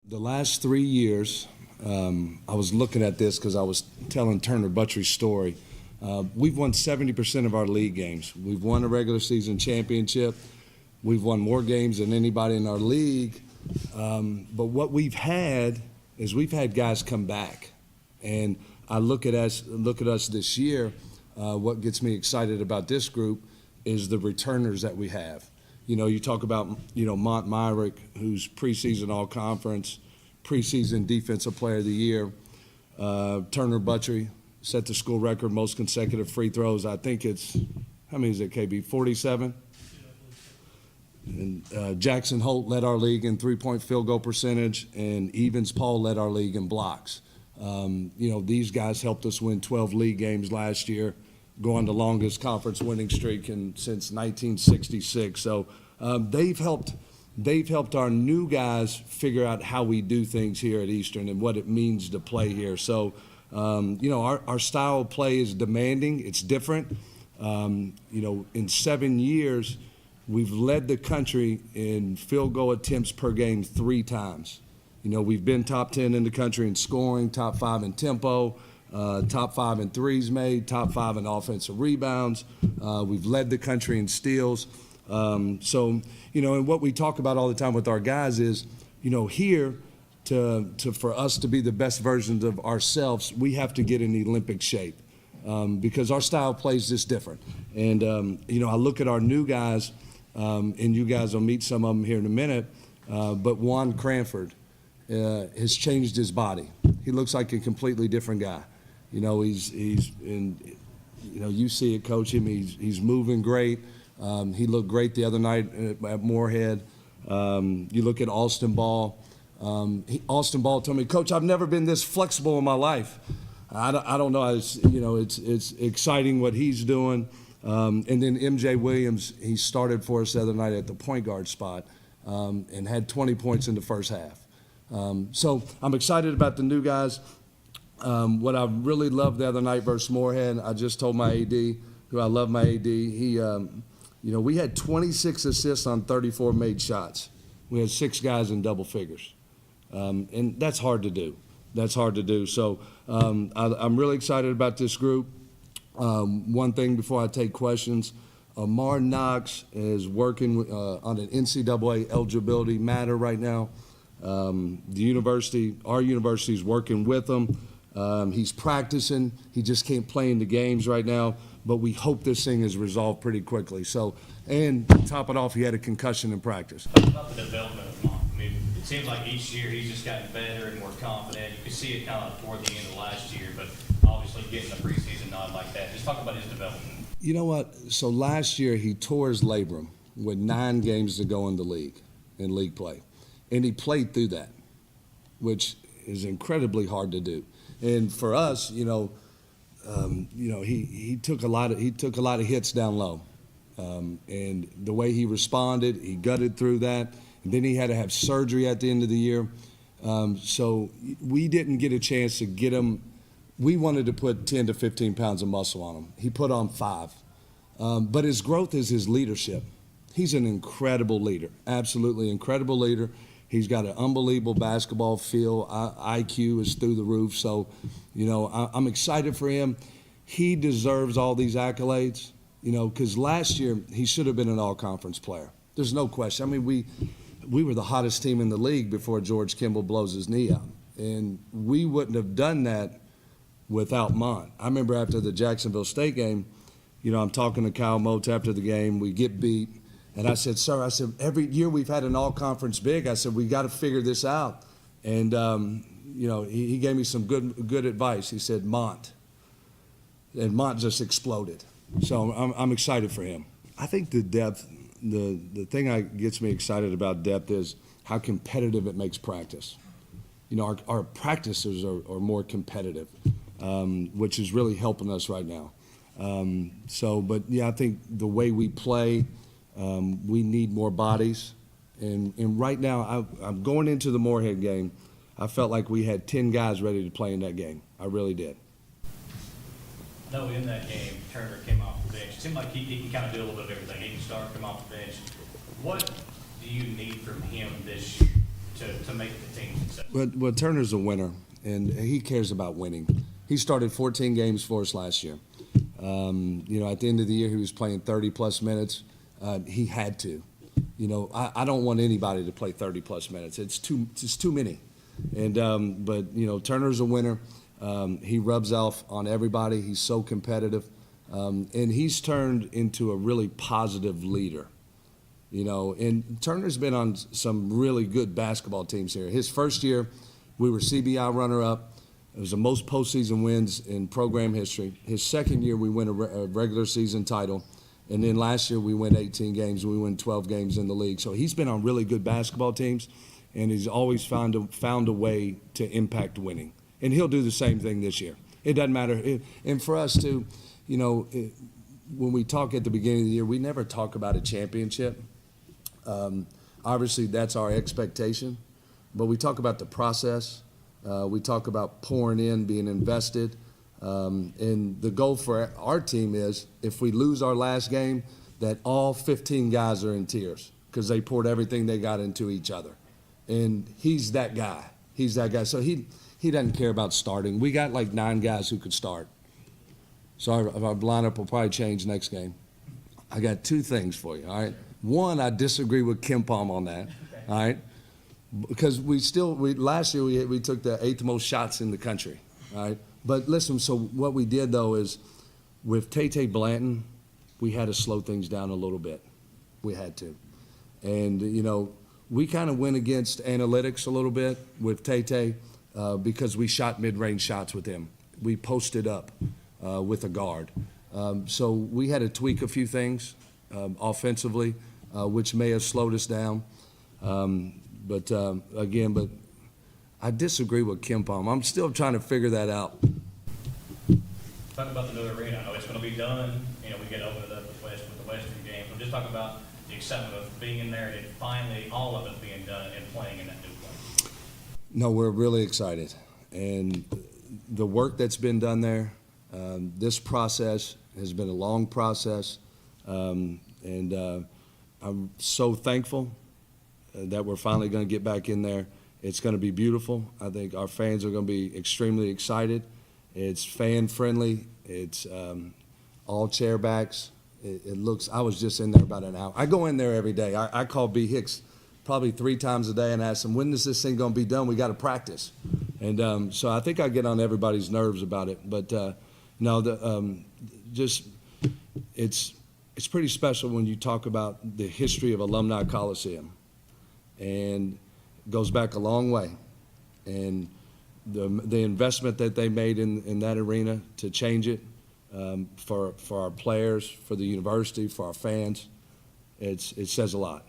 The last 3 years, I was looking at this because I was telling Turner Buttrey's story. We've won 70% of our league games. We've won a regular season championship. We've won more games than anybody in our league. But what we've had is we've had guys come back. And I look at us this year. What gets me excited about this group is the returners that we have. You know, you talk about, Mont Myrick, who's preseason all-conference, preseason defensive player of the year. Turner Buttrey set the school record, most consecutive free throws. I think it's, how many is it, KB? 47? And Jackson Holt led our league in three-point field goal percentage, and Evans Paul led our league in blocks. These guys helped us win 12 league games last year, go on the longest conference winning streak since 1966. So they've helped our new guys figure out how we do things here at Eastern and what it means to play here. So, our style of play is demanding. It's different. In 7 years, we've led the country in field goal attempts per game 3 times. We've been top 10 in the country in scoring, top 5 in tempo, top 5 in threes made, top 5 in offensive rebounds. We've led the country in steals. And what we talk about all the time with our guys is, here for us to be the best versions of ourselves, we have to get in Olympic shape because our style of play is just different. And, I look at our new guys, and you guys will meet some of them here in a minute, but Juan Cranford has changed his body. He looks like a completely different guy. He's in, you see it, coach him. He's moving great. He looked great the other night at Moorhead. You look at Austin Ball. Austin Ball told me, Coach, I've never been this flexible in my life. I don't know. It's exciting what he's doing. And then MJ Williams, he started for us the other night at the point guard spot and had 20 points in the first half. So I'm excited about the new guys. What I really loved the other night versus Moorhead, I just told my AD, who I love my AD, we had 26 assists on 34 made shots. We had 6 guys in double figures. And that's hard to do. That's hard to do. So I'm really excited about this group. One thing before I take questions, Amar Knox is working on an NCAA eligibility matter right now. Our university is working with him. He's practicing. He just can't play in the games right now, but we hope this thing is resolved pretty quickly. So, and to top it off, he had a concussion in practice. Talk about the development of Monk. I mean, it seems like each year he's just gotten better and more confident. You can see it kind of toward the end of last year, but obviously getting a preseason nod like that. Just talk about his development. You know what? So last year he tore his labrum with 9 games to go in the league, in league play. And he played through that, which is incredibly hard to do. And for us, he took a lot of hits down low. And the way he responded, he gutted through that. And then he had to have surgery at the end of the year. So we didn't get a chance to get him. We wanted to put 10 to 15 pounds of muscle on him. He put on 5. But his growth is his leadership. He's an incredible leader, absolutely incredible leader. He's got an unbelievable basketball feel. IQ is through the roof. So, I'm excited for him. He deserves all these accolades, because last year he should have been an all-conference player. There's no question. I mean, we were the hottest team in the league before George Kimball blows his knee out. And we wouldn't have done that without Mont. I remember after the Jacksonville State game, I'm talking to Kyle Motes after the game. We get beat. And I said, sir, every year we've had an all-conference big. I said, we got to figure this out. And, he gave me some good advice. He said, Mont. And Mont just exploded. So I'm excited for him. I think the depth, the thing that gets me excited about depth is how competitive it makes practice. Our practices are more competitive, which is really helping us right now. I think the way we play, we need more bodies. And right now, I'm going into the Moorhead game. I felt like we had 10 guys ready to play in that game. I really did. No, in that game, Turner came off the bench. It seemed like he can kind of do a little bit of everything. He can start, come off the bench. What do you need from him this year to make the team successful? Well, Turner's a winner, and he cares about winning. He started 14 games for us last year. At the end of the year, he was playing 30-plus minutes. He had to. I don't want anybody to play 30-plus minutes. It's too many. And but Turner's a winner. He rubs off on everybody. He's so competitive, and he's turned into a really positive leader. And Turner's been on some really good basketball teams here. His first year, we were CBI runner-up. It was the most postseason wins in program history. His second year, we win a regular season title. And then last year, we win 18 games. We win 12 games in the league. So he's been on really good basketball teams, and he's always found a way to impact winning. And he'll do the same thing this year. It doesn't matter. And for us, too, when we talk at the beginning of the year, we never talk about a championship. Obviously, that's our expectation. But we talk about the process. We talk about pouring in, being invested. And the goal for our team is, if we lose our last game, that all 15 guys are in tears because they poured everything they got into each other. And he's that guy. He's that guy. So he doesn't care about starting. We got like 9 guys who could start. So our lineup will probably change next game. I got 2 things for you, all right? One, I disagree with Kim Palm on that, all right? Because last year we took the 8th most shots in the country, all right? But listen, so what we did, though, is with Tay Blanton, we had to slow things down a little bit. We had to. And, we kind of went against analytics a little bit with Tay because we shot mid-range shots with him. We posted up with a guard. So we had to tweak a few things offensively, which may have slowed us down. But I disagree with Kim Palm. I'm still trying to figure that out. Talk about the new arena. I know it's going to be done. We get over the Western games. I'm just talking about the excitement of being in there and finally all of it being done and playing in that new place. No, we're really excited. And the work that's been done there, this process has been a long process. And I'm so thankful that we're finally going to get back in there It's going to be beautiful. I think our fans are going to be extremely excited. It's fan-friendly. It's all chairbacks. It looks – I was just in there about an hour. I go in there every day. I call B. Hicks probably 3 times a day and ask him, when is this thing going to be done? We got to practice. And so I think I get on everybody's nerves about it. But, no, it's pretty special when you talk about the history of Alumni Coliseum. And it goes back a long way. And the investment that they made in that arena to change it for our players, for the university, for our fans, it says a lot.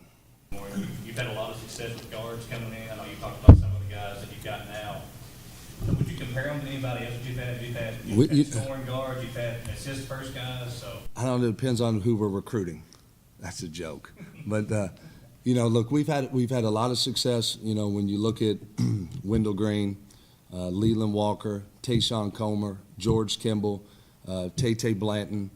You've had a lot of success with guards coming in. I know you talked about some of the guys that you've got now. Would you compare them to anybody else that you've had? You've had scoring guards, you've had assist first guys. So I don't know. It depends on who we're recruiting. That's a joke. But look, we've had a lot of success. When you look at Wendell Green, Leland Walker, Tayshawn Comer, George Kimball, Tay Blanton.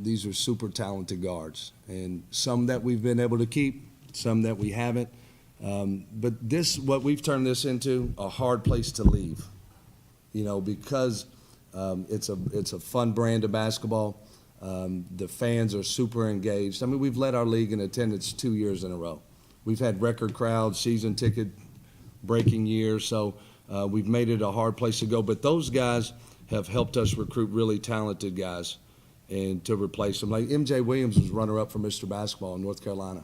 These are super talented guards, and some that we've been able to keep, some that we haven't. But what we've turned this into a hard place to leave, because it's a fun brand of basketball. The fans are super engaged. I mean, we've led our league in attendance 2 years in a row. We've had record crowds, season ticket breaking years, so we've made it a hard place to go. But those guys have helped us recruit really talented guys and to replace them. Like MJ Williams was runner-up for Mr. Basketball in North Carolina.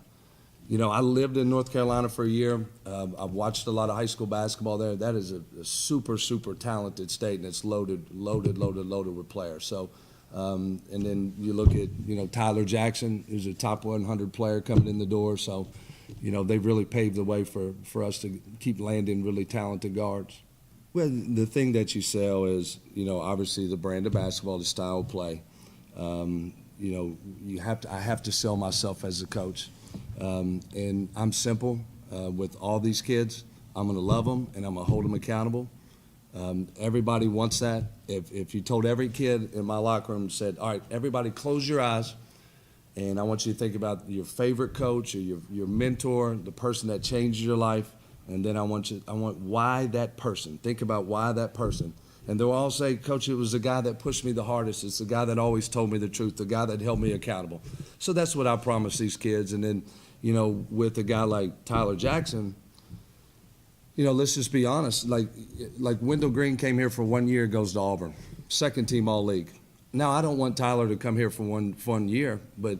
I lived in North Carolina for a year. I've watched a lot of high school basketball there. That is a super, super talented state, and it's loaded with players. So, and then you look at, Tyler Jackson, who's a top 100 player coming in the door. So, they've really paved the way for us to keep landing really talented guards. Well, the thing that you sell is, obviously the brand of basketball, the style of play. I have to sell myself as a coach. And I'm simple with all these kids. I'm going to love them, and I'm going to hold them accountable. Everybody wants that. If you told every kid in my locker room, said, all right, everybody close your eyes, and I want you to think about your favorite coach or your mentor, the person that changed your life. And then I want why that person. Think about why that person. And they'll all say, Coach, it was the guy that pushed me the hardest. It's the guy that always told me the truth, the guy that held me accountable. So that's what I promise these kids. And then, with a guy like Tyler Jackson, let's just be honest. Like Wendell Green came here for 1 year, goes to Auburn, second team All-League. Now, I don't want Tyler to come here for one year, but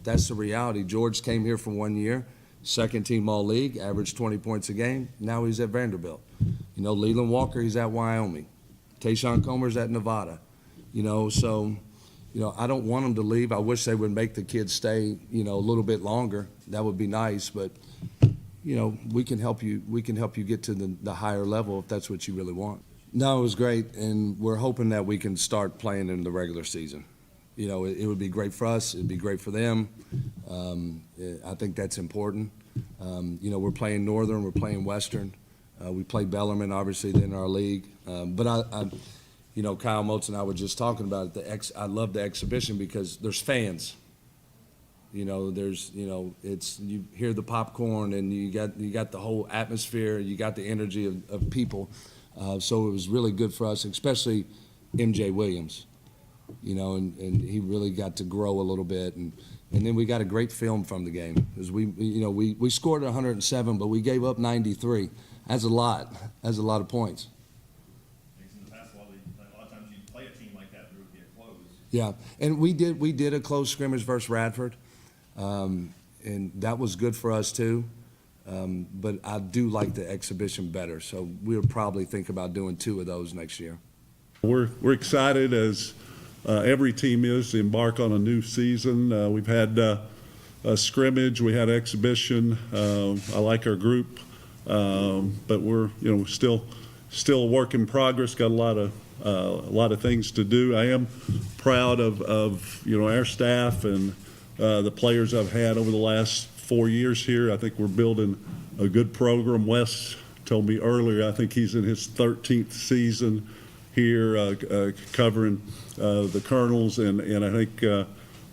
that's the reality. George came here for 1 year. Second team All-League, averaged 20 points a game. Now he's at Vanderbilt. Leland Walker, he's at Wyoming. Tayshawn Comer's at Nevada. So I don't want them to leave. I wish they would make the kids stay, a little bit longer. That would be nice. But, we can help you. We can help you get to the higher level if that's what you really want. No, it was great, and we're hoping that we can start playing in the regular season. It would be great for us. It'd be great for them. I think that's important. We're playing Northern. We're playing Western. We play Bellarmine, obviously, in our league. But Kyle Motes and I were just talking about it. I love the exhibition because there's fans. You hear the popcorn, and you got the whole atmosphere. You got the energy of people. So it was really good for us, especially MJ Williams. And he really got to grow a little bit, and then we got a great film from the game because we scored 107, but we gave up 93. That's a lot. That's a lot of points. In the past, a lot of times you play a team like that who would get close. Yeah, and we did a close scrimmage versus Radford, and that was good for us too. But I do like the exhibition better, so we'll probably think about doing 2 of those next year. We're excited as every team is to embark on a new season. We've had a scrimmage, we had exhibition. I like our group, but we're still a work in progress. Got a lot of things to do. I am proud of our staff and the players I've had over the last 4 years here. I think we're building a good program. Wes told me earlier, I think he's in his 13th season here covering the Colonels, and I think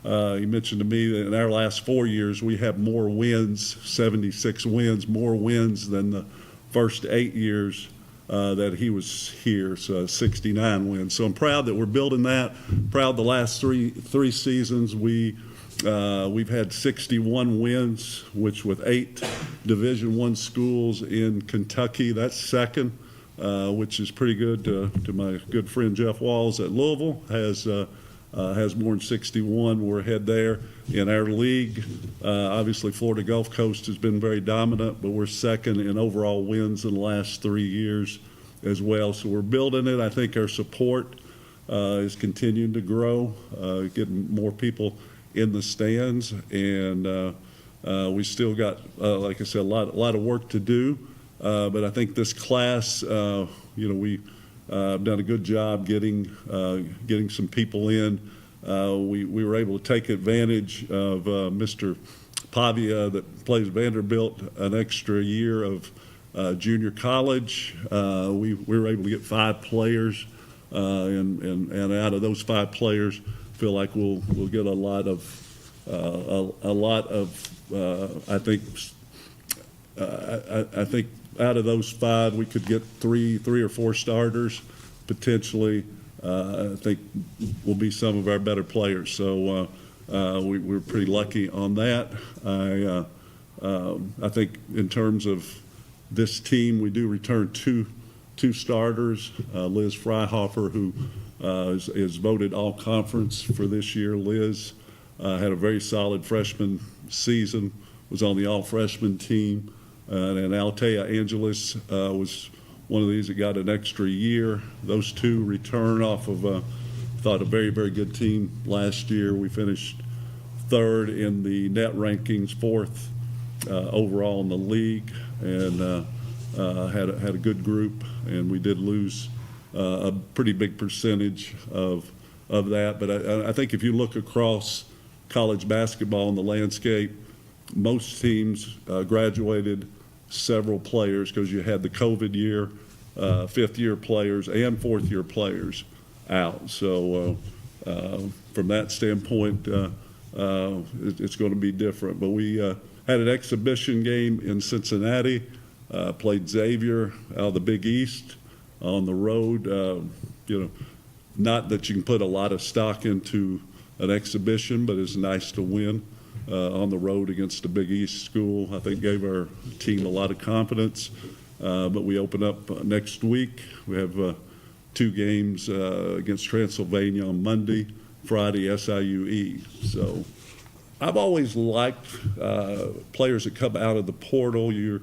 he mentioned to me that in our last 4 years, we have more wins, 76 wins, more wins than the first 8 years that he was here, so 69 wins. So I'm proud that we're building that. Proud the last three seasons we've had 61 wins, which with 8 Division I schools in Kentucky, that's second, which is pretty good to my good friend Jeff Walls at Louisville, has more than 61. We're ahead there in our league. Obviously, Florida Gulf Coast has been very dominant, but we're second in overall wins in the last 3 years as well. So we're building it. I think our support is continuing to grow, getting more people in the stands, and we still got, like I said, a lot of work to do. But I think this class, we done a good job getting some people in. We were able to take advantage of Mr. Pavia that plays Vanderbilt an extra year of junior college. We were able to get 5 players, and out of those 5 players, feel like we'll get a lot of I think out of those 5 we could get 3 or 4 starters potentially. I think will be some of our better players. So we're pretty lucky on that. I think in terms of this team, we do return two starters. Liz Freihofer, who is voted all conference for this year. Liz had a very solid freshman season, was on the all freshman team. And Altea Angeles was one of these that got an extra year. Those 2 return off of, thought, a very, very good team last year. We finished 3rd in the net rankings, 4th overall in the league, and had a good group. And we did lose a pretty big percentage of that. But I think if you look across college basketball in the landscape, most teams graduated several players because you had the COVID year, 5th-year players and 4th-year players out. So from that standpoint, it's going to be different. But we had an exhibition game in Cincinnati, played Xavier out of the Big East on the road. Not that you can put a lot of stock into an exhibition, but it's nice to win on the road against a Big East school. I think gave our team a lot of confidence. But we open up next week. We have 2 games against Transylvania on Monday, Friday SIUE. So I've always liked players that come out of the portal. You're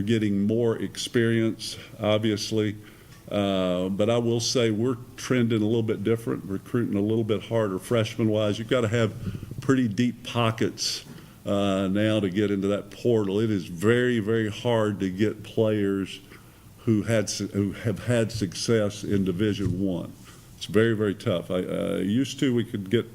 getting more experience, obviously. But I will say we're trending a little bit different, recruiting a little bit harder freshman-wise. You've got to have pretty deep pockets now to get into that portal. It is very, very hard to get players who have had success in Division I. It's very, very tough. Used to, we could get,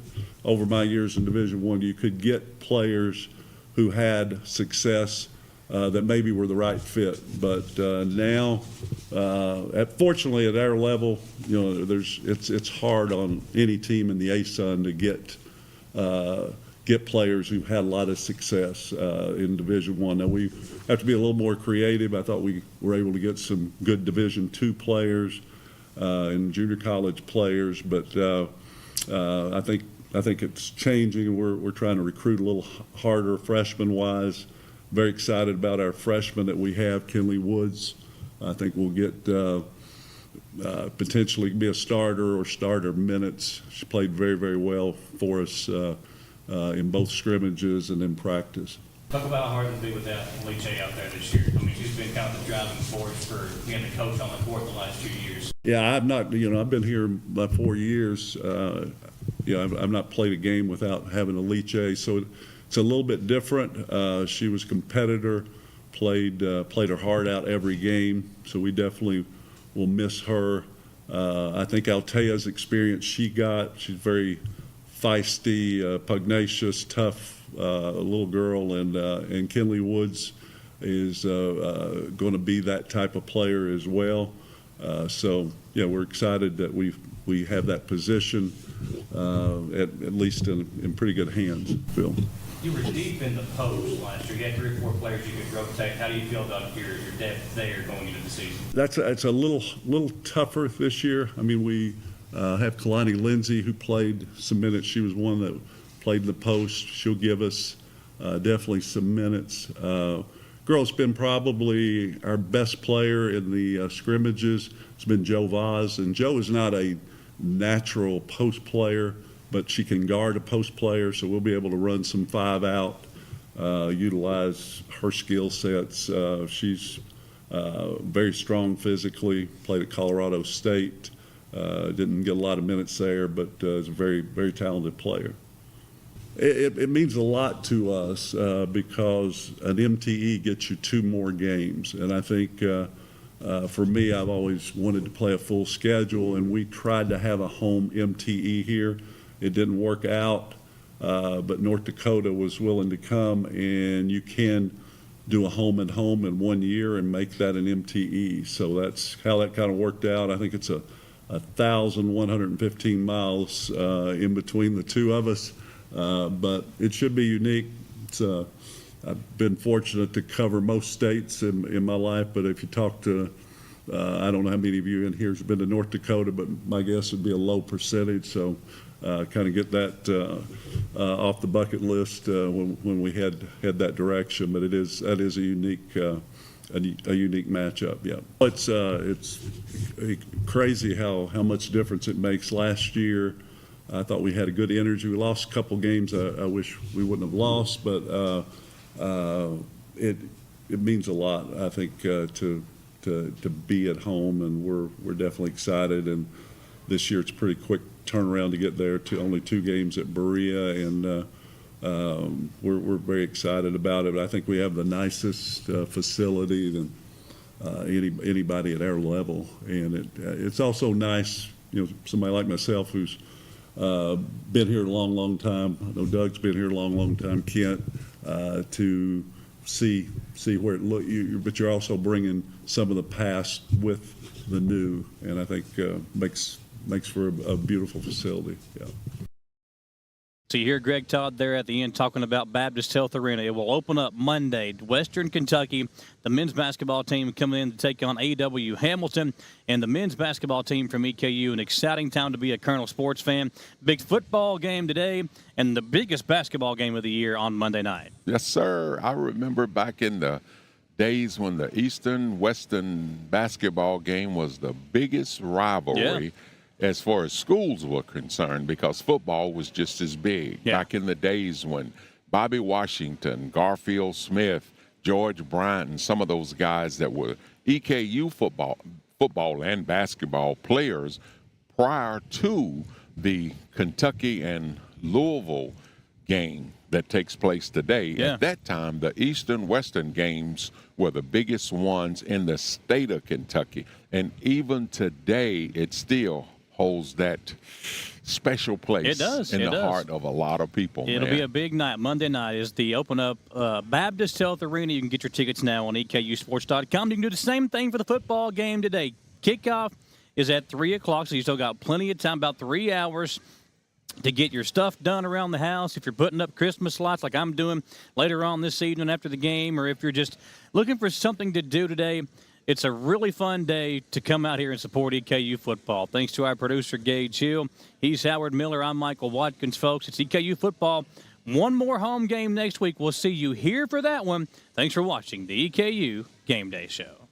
over my years in Division I, you could get players who had success that maybe were the right fit. But now, fortunately, at our level, it's hard on any team in the ASUN to get players who've had a lot of success in Division I. Now, we have to be a little more creative. I thought we were able to get some good Division II players and junior college players, but I think it's changing. We're trying to recruit a little harder freshman-wise. Very excited about our freshman that we have, Kinley Woods. I think we'll get potentially be a starter or starter minutes. She played very, very well for us in both scrimmages and in practice. Talk about how hard it'll be without Liche out there this year. I mean, she's been kind of the driving force for being the coach on the court the last 2 years. Yeah, I've been here about 4 years. I've not played a game without having a Liche, so it's a little bit different. She was a competitor, played her heart out every game, so we definitely will miss her. I think Altea's experience she got, she's very feisty, pugnacious, tough little girl, and Kinley Woods is going to be that type of player as well. So yeah, we're excited that we've we have that position at least in pretty good hands, Phil. You were deep in the post last year. You had 3 or 4 players you could rotate. How do you feel about your depth there going into the season? It's a little tougher this year. I mean, we have Kalani Lindsay, who played some minutes. She was one that played in the post. She'll give us definitely some minutes. Girl's been probably our best player in the scrimmages. It's been Joe Vaz, and Joe is not a natural post player, but she can guard a post player, so we'll be able to run some 5 out, utilize her skill sets. She's very strong physically, played at Colorado State, didn't get a lot of minutes there, but is a very, very talented player. It means a lot to us because an MTE gets you 2 more games, and I think for me, I've always wanted to play a full schedule, and we tried to have a home MTE here. It didn't work out, but North Dakota was willing to come, and you can do a home and home in 1 year and make that an MTE. So that's how that kind of worked out. I think it's 1,115 miles in between the 2 of us, but it should be unique. I've been fortunate to cover most states in my life, but if you talk to, I don't know how many of you in here has been to North Dakota, but my guess would be a low percentage. So kind of get that off the bucket list when we had that direction. But that is a unique matchup. Yeah, it's crazy how much difference it makes. Last year, I thought we had a good energy. We lost a couple games I wish we wouldn't have lost, but it means a lot, I think, to be at home, and we're definitely excited. And this year it's a pretty quick turnaround to get there. To only 2 games at Berea, and we're very excited about it. I think we have the nicest facility than anybody at our level, and it's also nice, somebody like myself who's been here a long time. I know Doug's been here a long time. Kent, to see where it look. But you're also bringing some of the past with the new, and I think makes for a beautiful facility. Yeah. So you hear Greg Todd there at the end talking about Baptist Health Arena. It will open up Monday. Western Kentucky, the men's basketball team coming in to take on A.W. Hamilton, and the men's basketball team from EKU. An exciting time to be a Colonel sports fan. Big football game today, and the biggest basketball game of the year on Monday night. Yes, sir. I remember back in the days when the Eastern-Western basketball game was the biggest rivalry. Yeah. As far as schools were concerned, because football was just as big. Yeah. Back in the days when Bobby Washington, Garfield Smith, George Bryant, and some of those guys that were EKU football and basketball players prior to the Kentucky and Louisville game that takes place today. Yeah. At that time, the Eastern-Western games were the biggest ones in the state of Kentucky. And even today, it still holds that special place in the heart of a lot of people. It'll be a big night. Monday night is the open up Baptist Health Arena. You can get your tickets now on EKUsports.com. You can do the same thing for the football game today. Kickoff is at 3 o'clock, so you still got plenty of time, about 3 hours to get your stuff done around the house. If you're putting up Christmas lights like I'm doing later on this evening after the game, or if you're just looking for something to do today, it's a really fun day to come out here and support EKU football. Thanks to our producer, Gage Hill. He's Howard Miller. I'm Michael Watkins, folks. It's EKU football. One more home game next week. We'll see you here for that one. Thanks for watching the EKU Game Day Show.